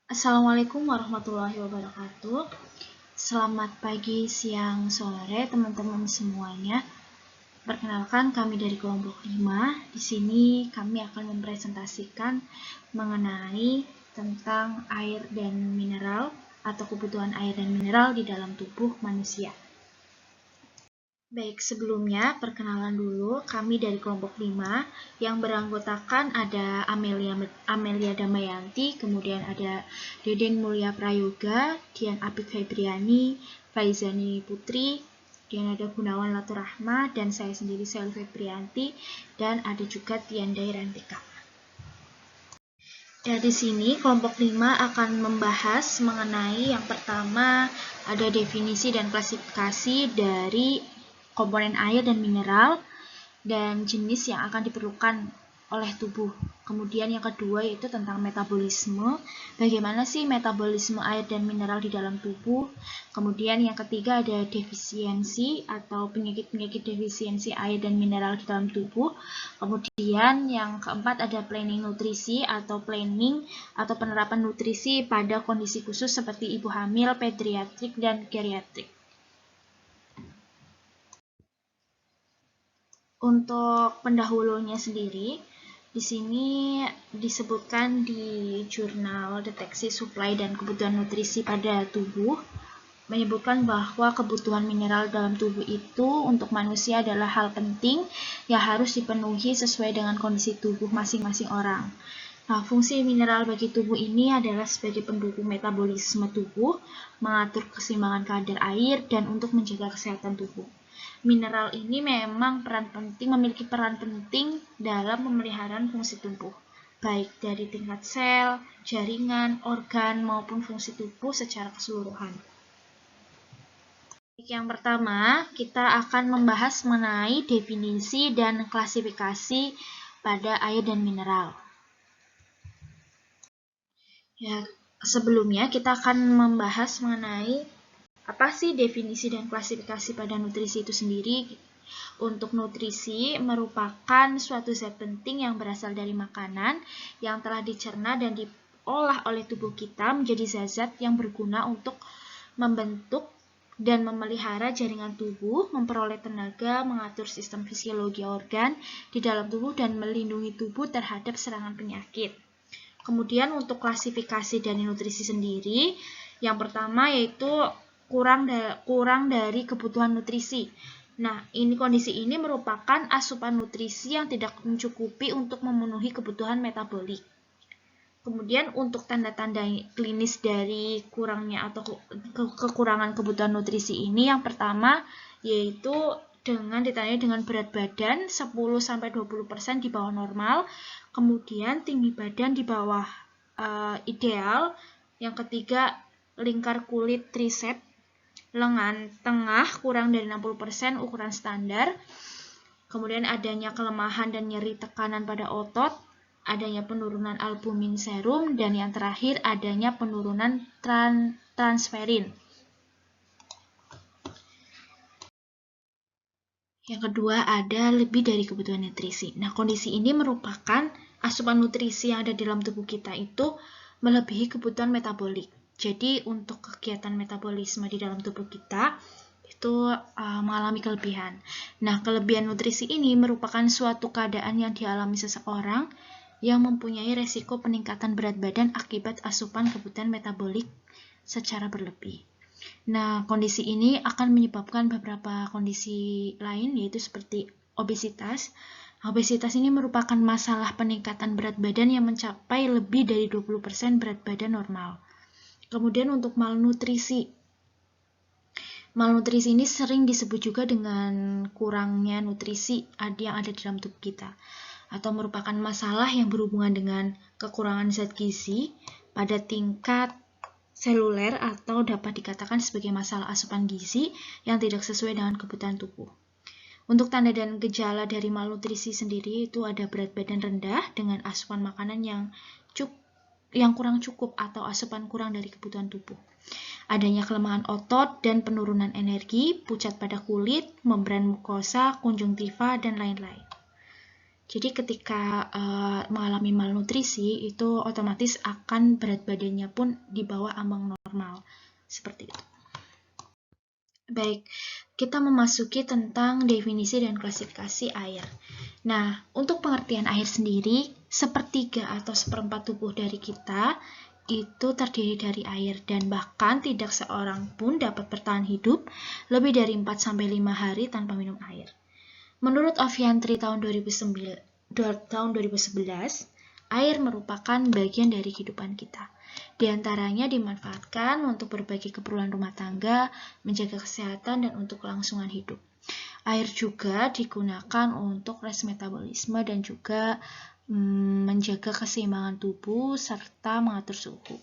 Assalamualaikum warahmatullahi wabarakatuh. Selamat pagi, siang, sore teman-teman semuanya. Perkenalkan kami dari kelompok 5. Di sini kami akan mempresentasikan mengenai tentang air dan mineral atau kebutuhan air dan mineral di dalam tubuh manusia. Baik, sebelumnya perkenalan dulu, kami dari kelompok 5 yang beranggotakan ada Amelia Damayanti, kemudian ada Deden Mulia Prayoga, Dian Apik Febriani, Faizani Putri, dan ada Gunawan Laturahma, dan saya sendiri Sel Febrianti, dan ada juga Tian Dairantika. Dari sini kelompok 5 akan membahas mengenai yang pertama ada definisi dan klasifikasi dari komponen air dan mineral dan jenis yang akan diperlukan oleh tubuh. Kemudian yang kedua yaitu tentang metabolisme. Bagaimana sih metabolisme air dan mineral di dalam tubuh? Kemudian yang ketiga ada defisiensi atau penyakit-penyakit defisiensi air dan mineral di dalam tubuh. Kemudian yang keempat ada planning nutrisi atau planning atau penerapan nutrisi pada kondisi khusus seperti ibu hamil, pediatrik, dan geriatrik. Untuk pendahulunya sendiri, di sini disebutkan di jurnal Deteksi Suplai dan Kebutuhan Nutrisi pada Tubuh, menyebutkan bahwa kebutuhan mineral dalam tubuh itu untuk manusia adalah hal penting yang harus dipenuhi sesuai dengan kondisi tubuh masing-masing orang. Nah, fungsi mineral bagi tubuh ini adalah sebagai pendukung metabolisme tubuh, mengatur keseimbangan kadar air, dan untuk menjaga kesehatan tubuh. Mineral ini memang memiliki peran penting dalam pemeliharaan fungsi tubuh, baik dari tingkat sel, jaringan, organ, maupun fungsi tubuh secara keseluruhan. Yang pertama, kita akan membahas mengenai definisi dan klasifikasi pada air dan mineral. Ya, sebelumnya kita akan membahas mengenai apa sih definisi dan klasifikasi pada nutrisi itu sendiri. Untuk nutrisi merupakan suatu zat penting yang berasal dari makanan yang telah dicerna dan diolah oleh tubuh kita menjadi zat-zat yang berguna untuk membentuk dan memelihara jaringan tubuh, memperoleh tenaga, mengatur sistem fisiologi organ di dalam tubuh, dan melindungi tubuh terhadap serangan penyakit. Kemudian untuk klasifikasi dari nutrisi sendiri, yang pertama yaitu kurang dari kebutuhan nutrisi. Nah, kondisi ini merupakan asupan nutrisi yang tidak mencukupi untuk memenuhi kebutuhan metabolik. Kemudian untuk tanda-tanda klinis dari kurangnya atau kekurangan kebutuhan nutrisi ini, yang pertama yaitu ditandai dengan berat badan 10-20% di bawah normal, kemudian tinggi badan di bawah ideal, yang ketiga lingkar kulit tricep lengan tengah kurang dari 60% ukuran standar, kemudian adanya kelemahan dan nyeri tekanan pada otot, adanya penurunan albumin serum, dan yang terakhir adanya penurunan transferin. Yang kedua ada lebih dari kebutuhan nutrisi. Nah, kondisi ini merupakan asupan nutrisi yang ada dalam tubuh kita itu melebihi kebutuhan metabolik. Jadi untuk kegiatan metabolisme di dalam tubuh kita itu mengalami kelebihan. Nah, kelebihan nutrisi ini merupakan suatu keadaan yang dialami seseorang yang mempunyai resiko peningkatan berat badan akibat asupan kebutuhan metabolik secara berlebih. Nah, kondisi ini akan menyebabkan beberapa kondisi lain, yaitu seperti obesitas. Obesitas ini merupakan masalah peningkatan berat badan yang mencapai lebih dari 20% berat badan normal. Kemudian untuk malnutrisi. Malnutrisi ini sering disebut juga dengan kurangnya nutrisi yang ada di dalam tubuh kita, atau merupakan masalah yang berhubungan dengan kekurangan zat gizi pada tingkat seluler atau dapat dikatakan sebagai masalah asupan gizi yang tidak sesuai dengan kebutuhan tubuh. Untuk tanda dan gejala dari malnutrisi sendiri itu ada berat badan rendah dengan asupan makanan yang kurang cukup atau asupan kurang dari kebutuhan tubuh. Adanya kelemahan otot dan penurunan energi, pucat pada kulit, membran mukosa, konjungtiva, dan lain-lain. Jadi ketika mengalami malnutrisi itu otomatis akan berat badannya pun di bawah ambang normal. Seperti itu. Baik, kita memasuki tentang definisi dan klasifikasi air. Nah, untuk pengertian air sendiri, sepertiga atau seperempat tubuh dari kita itu terdiri dari air, dan bahkan tidak seorang pun dapat bertahan hidup lebih dari 4-5 hari tanpa minum air. Menurut Oviantri tahun 2011, air merupakan bagian dari kehidupan kita. Di antaranya dimanfaatkan untuk berbagai keperluan rumah tangga, menjaga kesehatan, dan untuk kelangsungan hidup. Air juga digunakan untuk res metabolisme dan juga menjaga keseimbangan tubuh serta mengatur suhu.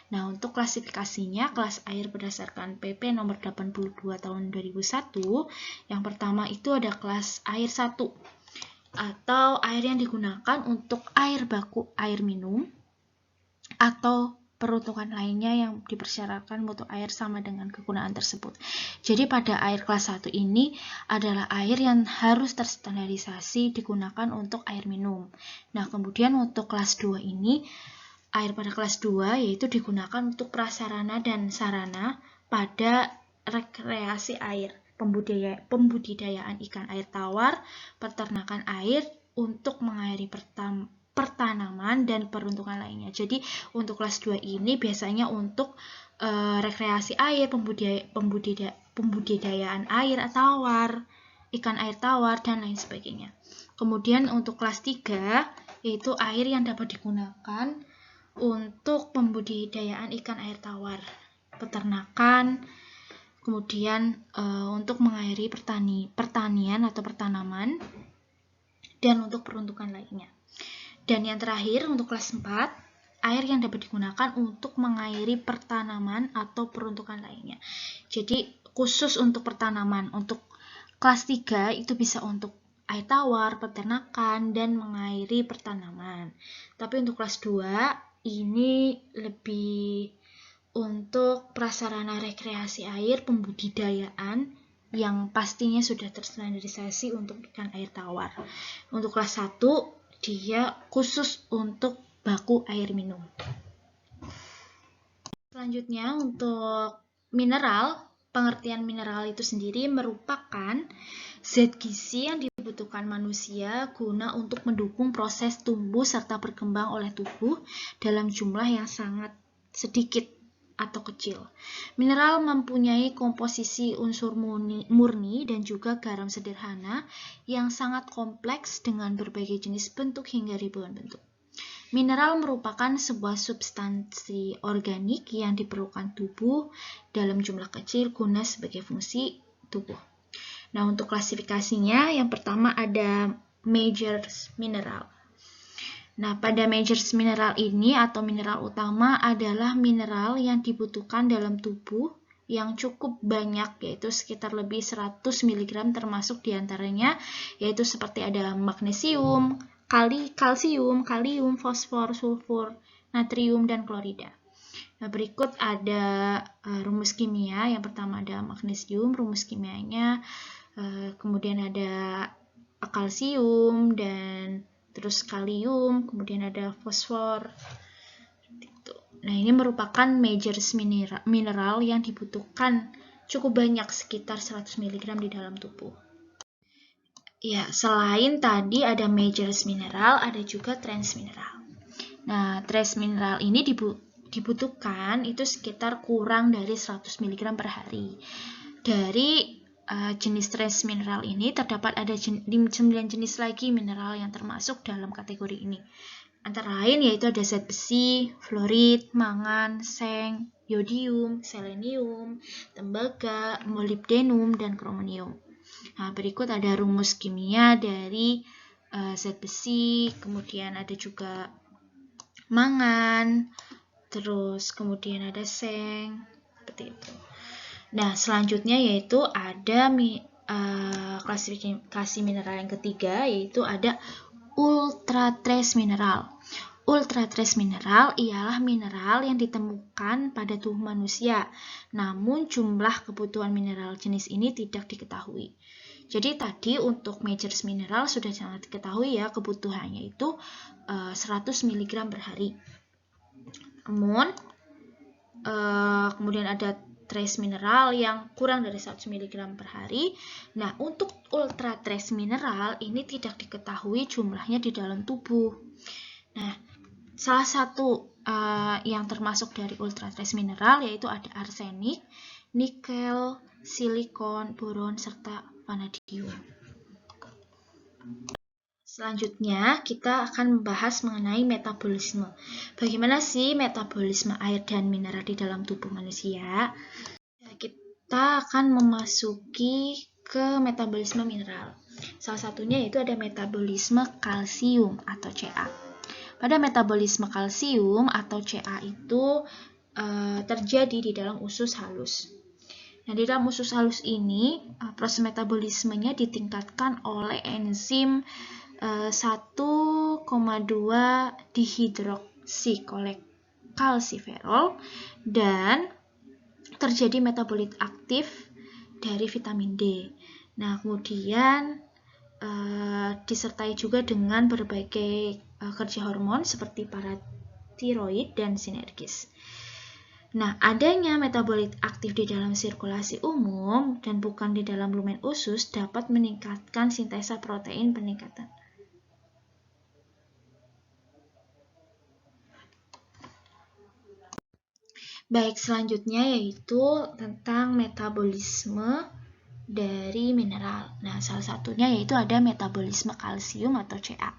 Nah, untuk klasifikasinya, kelas air berdasarkan PP nomor 82 tahun 2001, yang pertama itu ada kelas air 1, atau air yang digunakan untuk air baku, air minum, atau peruntukan lainnya yang dipersyaratkan mutu air sama dengan kegunaan tersebut. Jadi pada air kelas 1 ini adalah air yang harus terstandarisasi digunakan untuk air minum. Nah, kemudian untuk kelas 2 ini, air pada kelas 2 yaitu digunakan untuk prasarana dan sarana pada rekreasi air, pembudidayaan ikan air tawar, peternakan air, untuk mengairi pertanaman dan peruntukan lainnya. Jadi untuk kelas 2 ini biasanya untuk rekreasi air, pembudidayaan air tawar, ikan air tawar, dan lain sebagainya. Kemudian untuk kelas 3 yaitu air yang dapat digunakan untuk pembudidayaan ikan air tawar, peternakan, kemudian untuk mengairi pertanian atau pertanaman, dan untuk peruntukan lainnya. Dan yang terakhir untuk kelas 4, air yang dapat digunakan untuk mengairi pertanaman atau peruntukan lainnya. Jadi khusus untuk pertanaman, untuk kelas 3 itu bisa untuk air tawar, peternakan, dan mengairi pertanaman. Tapi untuk kelas 2 ini lebih untuk prasarana rekreasi air, pembudidayaan yang pastinya sudah terstandarisasi untuk ikan air tawar. Untuk kelas 1 dia khusus untuk baku air minum. Selanjutnya untuk mineral, pengertian mineral itu sendiri merupakan zat gizi yang dibutuhkan manusia guna untuk mendukung proses tumbuh serta berkembang oleh tubuh dalam jumlah yang sangat sedikit atau kecil. Mineral mempunyai komposisi unsur murni dan juga garam sederhana yang sangat kompleks dengan berbagai jenis bentuk hingga ribuan bentuk. Mineral merupakan sebuah substansi organik yang diperlukan tubuh dalam jumlah kecil guna sebagai fungsi tubuh. Nah, untuk klasifikasinya yang pertama ada majors mineral. Nah, pada majors mineral ini atau mineral utama adalah mineral yang dibutuhkan dalam tubuh yang cukup banyak, yaitu sekitar lebih 100 mg, termasuk diantaranya yaitu seperti ada magnesium, kalsium, kalium, fosfor, sulfur, natrium, dan klorida. Nah, berikut ada rumus kimia. Yang pertama ada magnesium, rumus kimianya, kemudian ada kalsium, dan terus kalium, kemudian ada fosfor. Nah, ini merupakan majors mineral yang dibutuhkan cukup banyak, sekitar 100 mg di dalam tubuh. Ya, selain tadi ada majors mineral, ada juga trace mineral. Nah, trace mineral ini dibutuhkan itu sekitar kurang dari 100 mg per hari. Dari jenis trace mineral ini terdapat ada 9 jenis lagi mineral yang termasuk dalam kategori ini. Antara lain yaitu ada zat besi, fluorid, mangan, seng, yodium, selenium, tembaga, molybdenum, dan kromonium. Nah, berikut ada rumus kimia dari zat besi, kemudian ada juga mangan, terus kemudian ada seng, seperti itu. Nah, selanjutnya yaitu ada klasifikasi mineral yang ketiga, yaitu ada ultra trace mineral. Ultra trace mineral ialah mineral yang ditemukan pada tubuh manusia, namun jumlah kebutuhan mineral jenis ini tidak diketahui. Jadi tadi untuk measures mineral sudah sangat diketahui ya, kebutuhannya itu 100 mg per hari. Namun kemudian ada trace mineral yang kurang dari 100 mg per hari. Nah, untuk ultra trace mineral ini tidak diketahui jumlahnya di dalam tubuh. Nah, salah satu yang termasuk dari ultra trace mineral yaitu ada arsenik, nikel, silikon, boron, serta vanadium. Selanjutnya, kita akan membahas mengenai metabolisme. Bagaimana sih metabolisme air dan mineral di dalam tubuh manusia? Kita akan memasuki ke metabolisme mineral. Salah satunya yaitu ada metabolisme kalsium atau Ca. Pada metabolisme kalsium atau Ca itu terjadi di dalam usus halus. Nah, di dalam usus halus ini, proses metabolismenya ditingkatkan oleh enzim 1,2 dihidroksikalsiferol dan terjadi metabolit aktif dari vitamin D. Nah, kemudian disertai juga dengan berbagai kerja hormon seperti paratiroid dan sinergis. Nah, adanya metabolit aktif di dalam sirkulasi umum dan bukan di dalam lumen usus dapat meningkatkan sintesa protein peningkatan. Baik, selanjutnya yaitu tentang metabolisme dari mineral. Nah, salah satunya yaitu ada metabolisme kalsium atau Ca.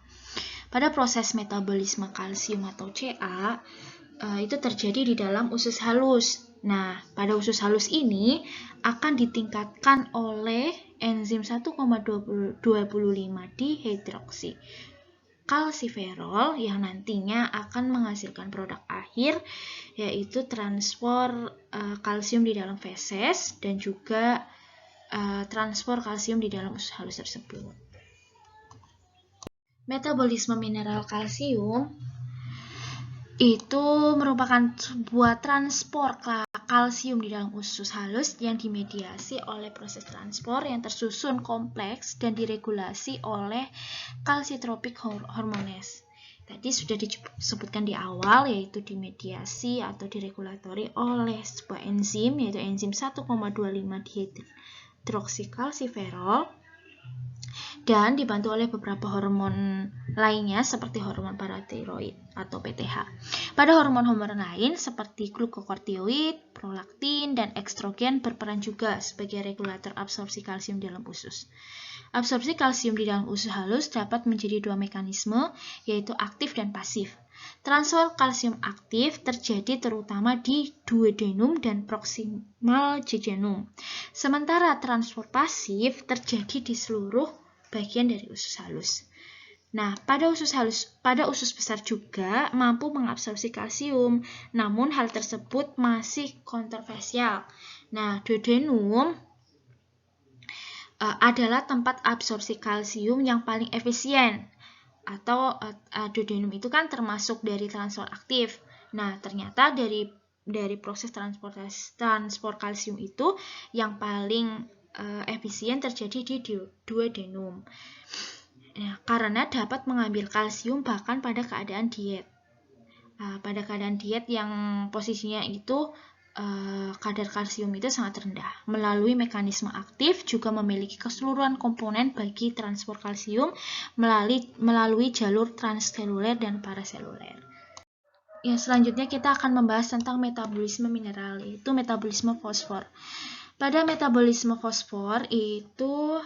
Pada proses metabolisme kalsium atau Ca, itu terjadi di dalam usus halus. Nah, pada usus halus ini akan ditingkatkan oleh enzim 1,25 dihidroksi kalsiferol yang nantinya akan menghasilkan produk akhir yaitu transport kalsium di dalam feses dan juga transport kalsium di dalam usus halus tersebut. Metabolisme mineral kalsium itu merupakan sebuah transport kalsium di dalam usus halus yang dimediasi oleh proses transport yang tersusun kompleks dan diregulasi oleh calcitropic hormones. Tadi sudah disebutkan di awal, yaitu dimediasi atau diregulatori oleh sebuah enzim, yaitu enzim 1,25 dihidroksikalsiferol dan dibantu oleh beberapa hormon lainnya seperti hormon paratiroid atau PTH. Pada hormon-hormon lain seperti glukokortikoid, prolaktin, dan estrogen berperan juga sebagai regulator absorpsi kalsium dalam usus. Absorpsi kalsium di dalam usus halus dapat menjadi dua mekanisme, yaitu aktif dan pasif. Transfer kalsium aktif terjadi terutama di duodenum dan proksimal jejunum. Sementara transfer pasif terjadi di seluruh bagian dari usus halus. Nah, pada usus besar juga mampu mengabsorpsi kalsium, namun hal tersebut masih kontroversial. Nah, duodenum adalah tempat absorpsi kalsium yang paling efisien, atau duodenum itu kan termasuk dari transfer aktif. Nah, ternyata dari proses transport kalsium itu yang paling efisien terjadi di duodenum. Nah, karena dapat mengambil kalsium bahkan pada keadaan diet. Pada keadaan diet yang posisinya itu kadar kalsium itu sangat rendah. Melalui mekanisme aktif juga memiliki keseluruhan komponen bagi transport kalsium melalui jalur transseluler dan paraseluler. Ya, selanjutnya kita akan membahas tentang metabolisme mineral, yaitu metabolisme fosfor. Pada metabolisme fosfor itu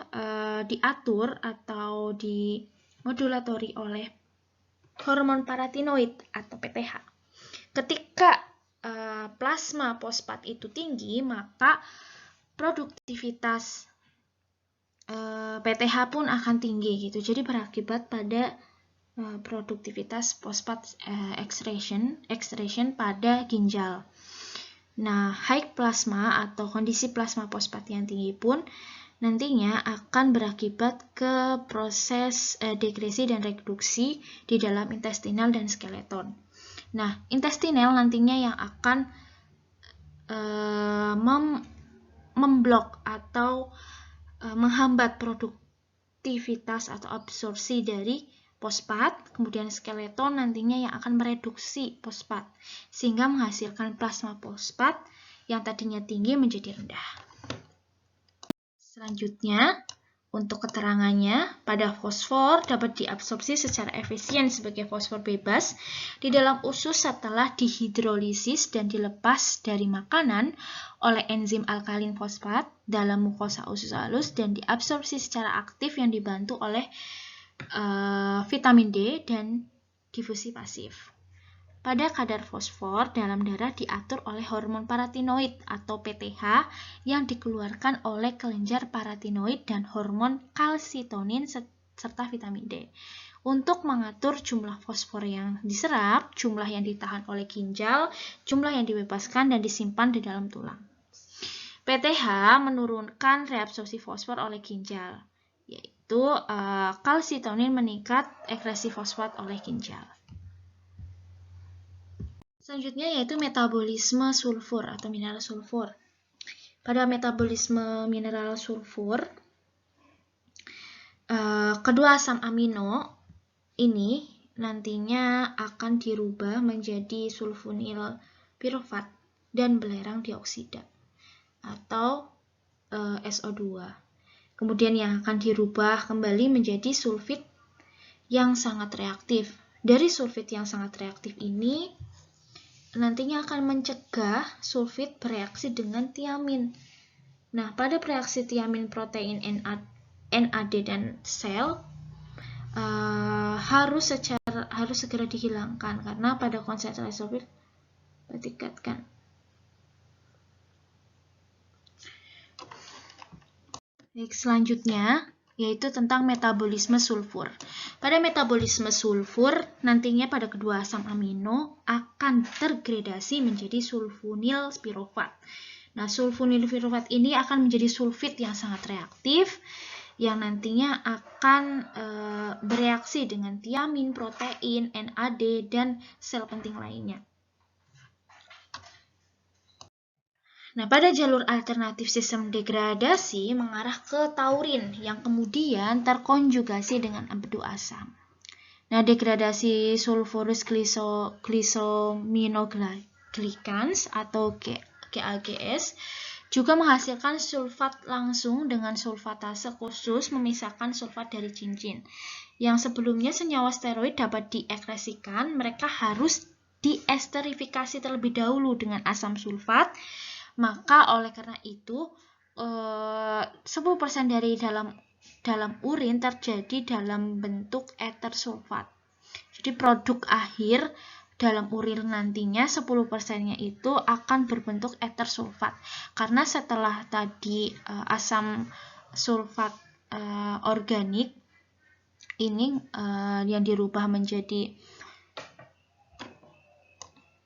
diatur atau dimodulatori oleh hormon paratinoid atau PTH. Ketika plasma fosfat itu tinggi, maka produktivitas PTH pun akan tinggi gitu. Jadi berakibat pada produktivitas fosfat excretion pada ginjal. Nah, high plasma atau kondisi plasma fosfat yang tinggi pun nantinya akan berakibat ke proses degresi dan reduksi di dalam intestinal dan skeleton. Nah, intestinal nantinya yang akan memblok atau menghambat produktivitas atau absorpsi dari fosfat, kemudian skeleton nantinya yang akan mereduksi fosfat sehingga menghasilkan plasma fosfat yang tadinya tinggi menjadi rendah. Selanjutnya, untuk keterangannya, pada fosfor dapat diabsorpsi secara efisien sebagai fosfor bebas di dalam usus setelah dihidrolisis dan dilepas dari makanan oleh enzim alkalin fosfat dalam mukosa usus halus dan diabsorpsi secara aktif yang dibantu oleh vitamin D dan difusi pasif. Pada kadar fosfor dalam darah diatur oleh hormon paratinoid atau PTH yang dikeluarkan oleh kelenjar paratinoid dan hormon kalsitonin serta vitamin D. Untuk mengatur jumlah fosfor yang diserap, jumlah yang ditahan oleh ginjal, jumlah yang dibebaskan dan disimpan di dalam tulang. PTH menurunkan reabsorpsi fosfor oleh ginjal, yaitu kalsitonin meningkat ekresi fosfat oleh ginjal. Selanjutnya yaitu metabolisme sulfur atau mineral sulfur. Pada metabolisme mineral sulfur, kedua asam amino ini nantinya akan dirubah menjadi sulfonyl pirofat dan belerang dioksida atau SO2. Kemudian yang akan dirubah kembali menjadi sulfit yang sangat reaktif. Dari sulfit yang sangat reaktif ini nantinya akan mencegah sulfit bereaksi dengan tiamin. Nah, pada reaksi tiamin protein NAD dan sel harus segera dihilangkan karena pada konsentrasi sulfit ditingkatkan. Baik, selanjutnya yaitu tentang metabolisme sulfur. Pada metabolisme sulfur, nantinya pada kedua asam amino akan tergradasi menjadi sulfonyl pirofat. Nah, sulfonyl pirofat ini akan menjadi sulfit yang sangat reaktif, yang nantinya akan bereaksi dengan tiamin, protein, NAD, dan sel penting lainnya. Nah, pada jalur alternatif sistem degradasi mengarah ke taurin yang kemudian terkonjugasi dengan empedu asam. Nah, degradasi sulfurous glycosaminoglycans atau GAGS juga menghasilkan sulfat langsung dengan sulfatase khusus memisahkan sulfat dari cincin. Yang sebelumnya senyawa steroid dapat diekskresikan, mereka harus diesterifikasi terlebih dahulu dengan asam sulfat. Maka oleh karena itu 10% dari dalam urin terjadi dalam bentuk ether sulfat. Jadi produk akhir dalam urin nantinya 10%-nya itu akan berbentuk ether sulfat. Karena setelah tadi asam sulfat organik ini yang dirubah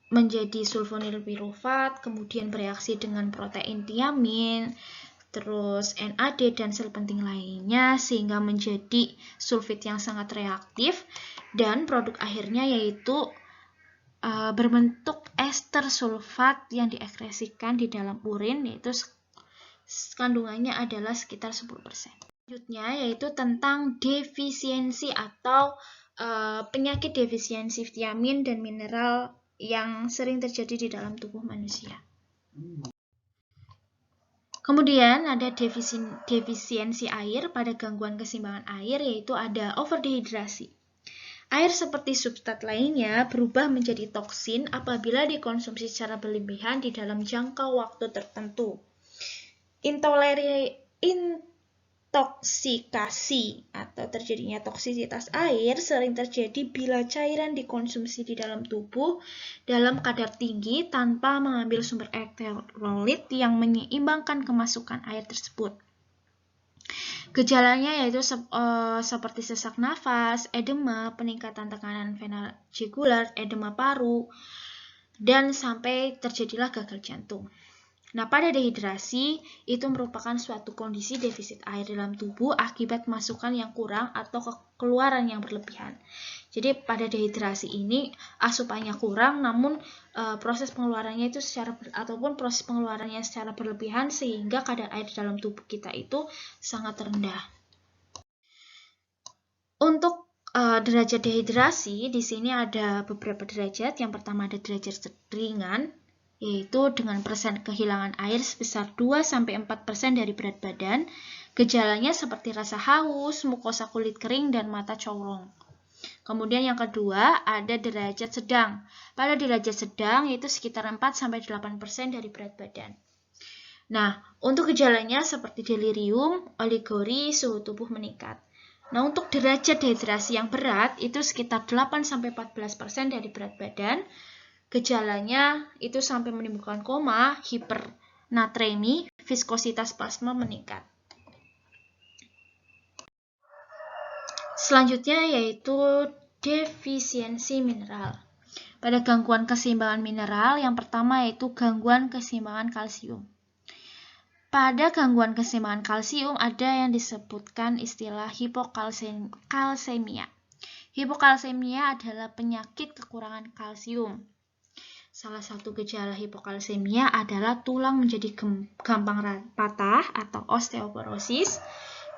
menjadi sulfonyl pirofat, kemudian bereaksi dengan protein tiamin, terus NAD dan sel penting lainnya sehingga menjadi sulfit yang sangat reaktif dan produk akhirnya yaitu berbentuk ester sulfat yang diekskresikan di dalam urin, yaitu kandungannya adalah sekitar 10%. Selanjutnya yaitu tentang defisiensi atau penyakit defisiensi vitamin dan mineral yang sering terjadi di dalam tubuh manusia. Kemudian ada defisiensi air pada gangguan keseimbangan air, yaitu ada overdehidrasi. Air seperti substrat lainnya berubah menjadi toksin apabila dikonsumsi secara berlebihan di dalam jangka waktu tertentu. Intoksikasi atau terjadinya toksisitas air sering terjadi bila cairan dikonsumsi di dalam tubuh dalam kadar tinggi tanpa mengambil sumber elektrolit yang menyeimbangkan kemasukan air tersebut. Gejalanya yaitu seperti sesak nafas, edema, peningkatan tekanan vena jugular, edema paru, dan sampai terjadilah gagal jantung. Nah, pada dehidrasi itu merupakan suatu kondisi defisit air dalam tubuh akibat masukan yang kurang atau keluaran yang berlebihan. Jadi pada dehidrasi ini asupannya kurang, namun proses pengeluarannya itu proses pengeluarannya secara berlebihan sehingga kadar air dalam tubuh kita itu sangat rendah. Untuk derajat dehidrasi di sini ada beberapa derajat. Yang pertama ada derajat ringan, yaitu dengan persen kehilangan air sebesar 2-4% dari berat badan. Gejalanya seperti rasa haus, mukosa kulit kering, dan mata corong. Kemudian yang kedua ada derajat sedang. Pada derajat sedang yaitu sekitar 4-8% dari berat badan. Nah, untuk gejalanya seperti delirium, oligori, suhu tubuh meningkat. Nah, untuk derajat dehidrasi yang berat itu sekitar 8-14% dari berat badan. Gejalanya itu sampai menimbulkan koma, hipernatremi, viskositas plasma meningkat. Selanjutnya yaitu defisiensi mineral. Pada gangguan keseimbangan mineral, yang pertama yaitu gangguan keseimbangan kalsium. Pada gangguan keseimbangan kalsium ada yang disebutkan istilah hipokalsemia. Hipokalsemia adalah penyakit kekurangan kalsium. Salah satu gejala hipokalsemia adalah tulang menjadi gampang patah atau osteoporosis.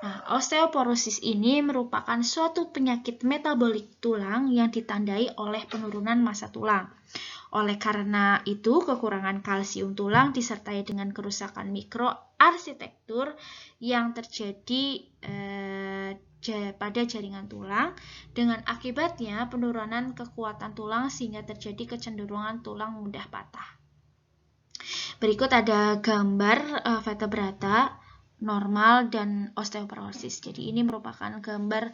Nah, osteoporosis ini merupakan suatu penyakit metabolik tulang yang ditandai oleh penurunan massa tulang. Oleh karena itu, kekurangan kalsium tulang disertai dengan kerusakan mikroarsitektur yang terjadi pada jaringan tulang. Dengan akibatnya penurunan kekuatan tulang sehingga terjadi kecenderungan tulang mudah patah. Berikut ada gambar vertebrata normal dan osteoporosis. Jadi ini merupakan gambar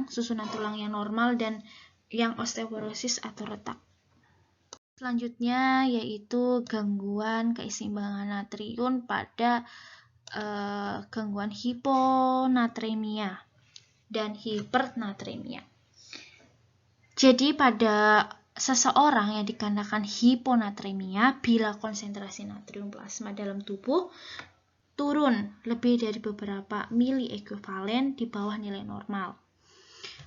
susunan tulang yang normal dan yang osteoporosis atau retak. Selanjutnya yaitu gangguan keseimbangan natrium pada gangguan hiponatremia dan hipernatremia. Jadi pada seseorang yang dikarenakan hiponatremia, bila konsentrasi natrium plasma dalam tubuh turun lebih dari beberapa mili ekuivalen di bawah nilai normal.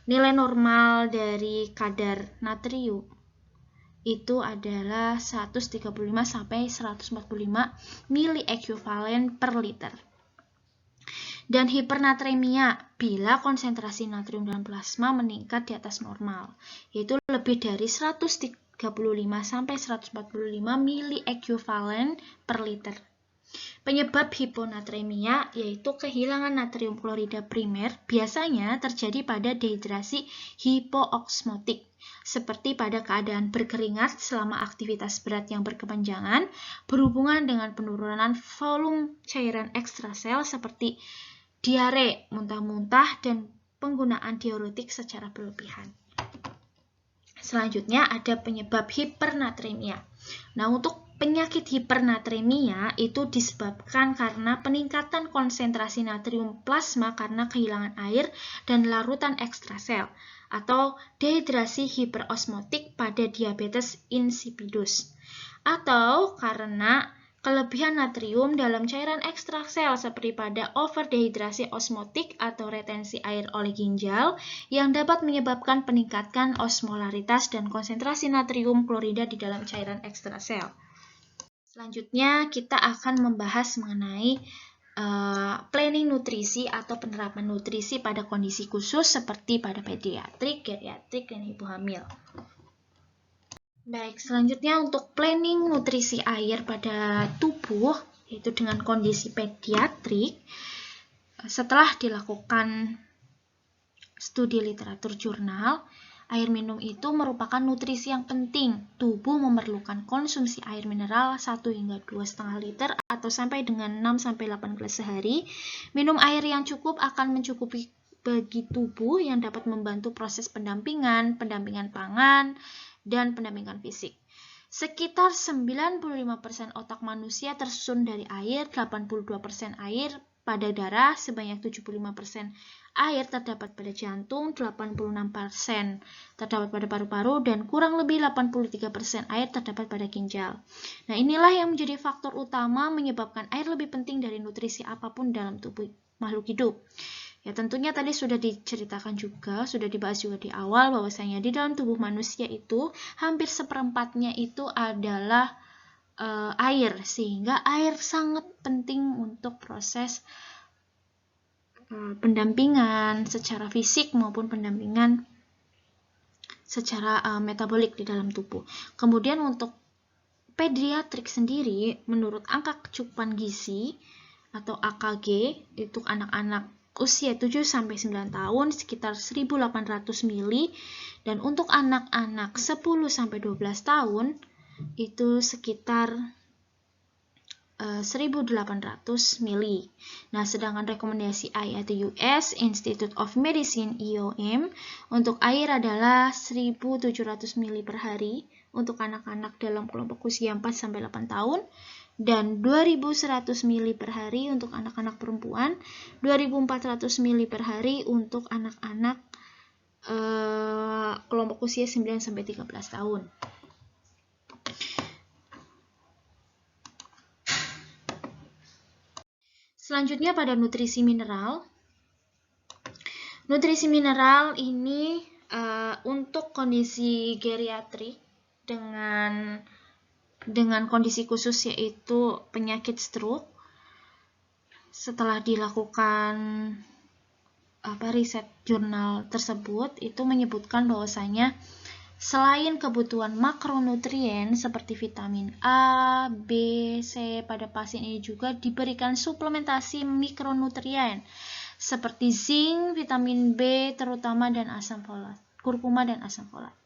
Nilai normal dari kadar natrium itu adalah 135 sampai 145 mili ekuivalen per liter. Dan hipernatremia bila konsentrasi natrium dalam plasma meningkat di atas normal, yaitu lebih dari 135 sampai 145 mili ekuivalen per liter. Penyebab hiponatremia yaitu kehilangan natrium klorida primer biasanya terjadi pada dehidrasi hipoosmotik, seperti pada keadaan berkeringat selama aktivitas berat yang berkepanjangan berhubungan dengan penurunan volume cairan ekstrasel seperti diare, muntah-muntah, dan penggunaan diuretik secara berlebihan. Selanjutnya ada penyebab hipernatremia. Nah, untuk penyakit hipernatremia itu disebabkan karena peningkatan konsentrasi natrium plasma karena kehilangan air dan larutan ekstrasel atau dehidrasi hiperosmotik pada diabetes insipidus, atau karena kelebihan natrium dalam cairan ekstrasel seperti pada overdehidrasi osmotik atau retensi air oleh ginjal yang dapat menyebabkan peningkatan osmolaritas dan konsentrasi natrium klorida di dalam cairan ekstrasel. Selanjutnya kita akan membahas mengenai planning nutrisi atau penerapan nutrisi pada kondisi khusus seperti pada pediatrik, geriatrik, dan ibu hamil. Baik, selanjutnya untuk planning nutrisi air pada tubuh, yaitu dengan kondisi pediatrik, setelah dilakukan studi literatur jurnal, air minum itu merupakan nutrisi yang penting. Tubuh memerlukan konsumsi air mineral 1 hingga 2,5 liter atau sampai dengan 6-8 gelas sehari. Minum air yang cukup akan mencukupi bagi tubuh yang dapat membantu proses pendampingan pangan, dan pendampingan fisik. Sekitar 95% otak manusia tersusun dari air, 82% air, pada darah sebanyak 75%. Air terdapat pada jantung, 86% terdapat pada paru-paru, dan kurang lebih 83% air terdapat pada ginjal. Nah, inilah yang menjadi faktor utama menyebabkan air lebih penting dari nutrisi apapun dalam tubuh makhluk hidup. Ya, tentunya tadi sudah diceritakan juga, sudah dibahas juga di awal bahwasanya di dalam tubuh manusia itu hampir seperempatnya itu adalah air, sehingga air sangat penting untuk proses pendampingan secara fisik maupun pendampingan secara metabolik di dalam tubuh. Kemudian untuk pediatrik sendiri, menurut angka kecukupan gizi atau AKG, itu anak-anak usia 7-9 tahun sekitar 1800 mili, dan untuk anak-anak 10-12 tahun itu sekitar 1800 mili. Nah, sedangkan rekomendasi AI atau US Institute of Medicine IOM untuk air adalah 1700 mili per hari untuk anak-anak dalam kelompok usia 4-8 tahun dan 2100 mili per hari untuk anak-anak perempuan, 2400 mili per hari untuk anak-anak kelompok usia 9-13 tahun. Selanjutnya pada nutrisi mineral. Nutrisi mineral ini untuk kondisi geriatrik dengan kondisi khusus yaitu penyakit stroke. Setelah dilakukan riset jurnal tersebut itu menyebutkan bahwasanya selain kebutuhan makronutrien seperti vitamin A, B, C pada pasien ini juga diberikan suplementasi mikronutrien seperti zinc, vitamin B terutama dan asam folat, kurkuma dan asam folat.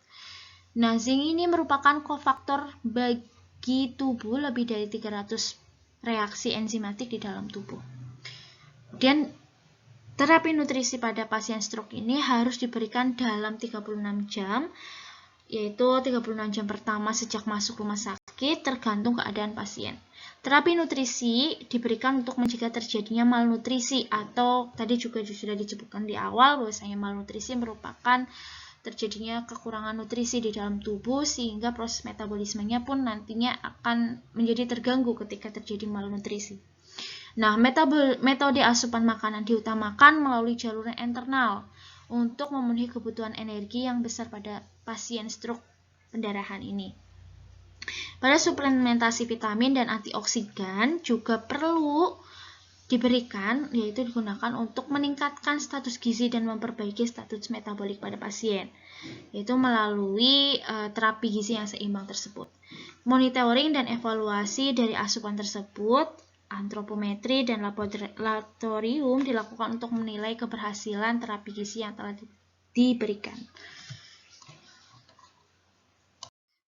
Nah, zinc ini merupakan kofaktor bagi tubuh lebih dari 300 reaksi enzimatik di dalam tubuh. Dan terapi nutrisi pada pasien stroke ini harus diberikan dalam 36 jam, yaitu 36 jam pertama sejak masuk rumah sakit tergantung keadaan pasien. Terapi nutrisi diberikan untuk mencegah terjadinya malnutrisi atau tadi juga sudah disebutkan di awal bahwasanya malnutrisi merupakan terjadinya kekurangan nutrisi di dalam tubuh sehingga proses metabolismenya pun nantinya akan menjadi terganggu ketika terjadi malnutrisi. Nah, metode asupan makanan diutamakan melalui jalur internal untuk memenuhi kebutuhan energi yang besar pada pasien stroke pendarahan ini. Pada suplementasi vitamin dan antioksidan juga perlu diberikan, yaitu digunakan untuk meningkatkan status gizi dan memperbaiki status metabolik pada pasien, yaitu melalui terapi gizi yang seimbang tersebut. Monitoring dan evaluasi dari asupan tersebut, antropometri dan laboratorium dilakukan untuk menilai keberhasilan terapi gizi yang telah diberikan.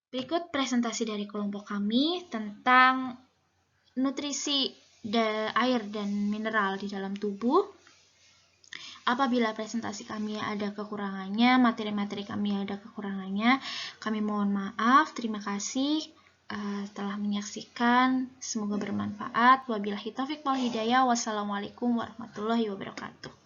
Berikut presentasi dari kelompok kami tentang nutrisi air dan mineral di dalam tubuh. Apabila presentasi kami ada kekurangannya, materi-materi kami ada kekurangannya, kami mohon maaf. Terima kasih telah menyaksikan. Semoga bermanfaat. Wabillahi taufiq wal hidayah. Wassalamualaikum warahmatullahi wabarakatuh.